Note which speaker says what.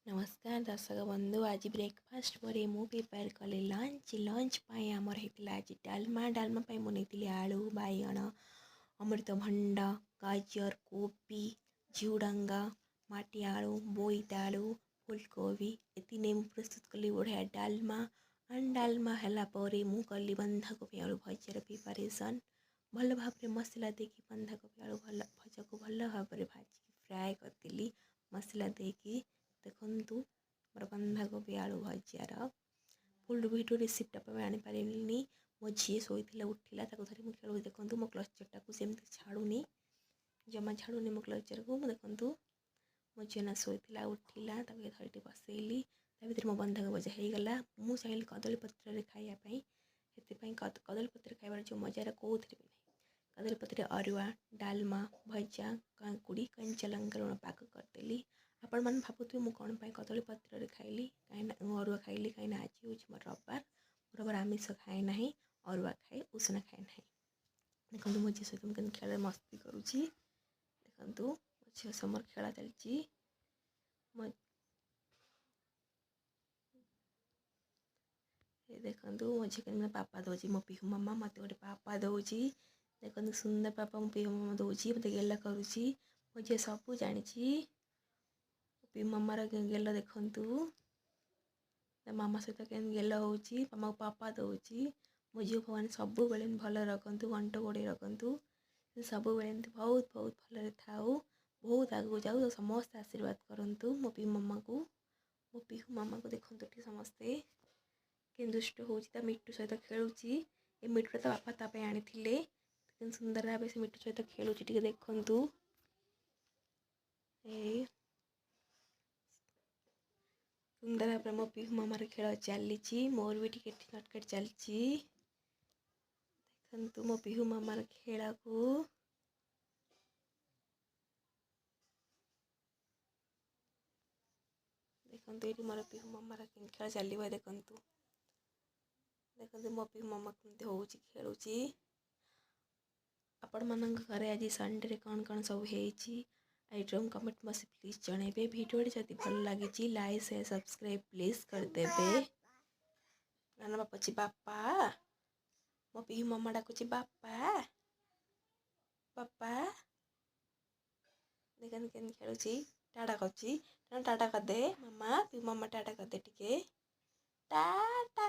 Speaker 1: नमस्कार दर्शक बंधु आज ब्रेकफास्ट पर मु प्रिपेयर कली लंच आमर होता आज डालमा मुझे आलू बैगण अमृतभंडा गाजर कोबी झुडंगा माटी आलू बोईतालू फुलकोबी ये नहीं प्रस्तुत कली बढ़िया डालमा एंड डालमा है मु कली बंधाकोबी आलू भजार प्रिपरेसन भल भाव मसला देकी बंधाकोबी आलू भजा को भल भाव भाजी फ्राए करी मसला देकी देखु मोर बंधाकोबी आलू भजार फुल भिडियो रेसिपीटा पर आनीपारे मो झी शोला उठिला धरी मुझे खेल देखूँ मो क्लचरटा को सेमती छाड़ूनी जमा छाड़ूनी मो क्लचर को देखूँ मो झीना शोला उठिला धरी बसैली भर मो बंधाकोबी भजा होगला मु चाहिए कदली पत्र खायापी से कदली पत्र खाइबार जो मजार कौन भी नहीं कदली पत्र अरुआ डालमा भजा काकुड़ी कंचा लंका लुण पाक करदेली आपण मैंने भावुवे मुझे कौन कदली पत्र खाइली कहीं अरुआ खाइली कहीं आज हूँ मोर रविवार आमिष खाए ना अरुआ खाए उषुना खाए ना देखो मो झी सहित मुझे खेल मस्ती करुँची देखो मो झी सह मोर खेला चलती देखो मो झी कहीं पापा दौर मो पिहू मामा मत गोटे पापा दौर देखो सुंदर पापा मो पिहू मामा दौर मत गेला करुँची मो झी सब जानी पिहू मामार गेल देखु मामा सहित के गेल हो मामा पापा दौर मो झील भगवान सब बेले भल रखु गंट गोड़े रखु सब बेले बहुत बहुत भल थाऊ बहुत आगू जाऊ समस्त आशीर्वाद करूँ मो पिहू मामा को देखते समस्ते के दुष्ट हो मिट्टू सहित खेलुची ए मिट्टू तो बापा ताप आनी सुंदर भाव से मिट्टू सहित खेलुची देखु सुंदर भाव मो पिहू मामार खेल चली मोर भी टिके नटकट चलची देखु मो पिहू मामार खेल को देखो ये मोर पिहू मामार खेल चलो देखु देखो मो पिहू मामा कमी हो खेलुची आपण मान घरे आज संडे कौन कौन सब आइटम कमेंट बस प्लीज जनइबे वीडियो जब भल लगी लाइक शेयर सब्सक्राइब प्लीज करदेवे नाना बापा बापा मो पिहू मामा डाकुची बापा बापा देखन के खेलुची टाटा करुची टाटा करदे मामा पिहू मामा टाटा करदे टिके टाटा।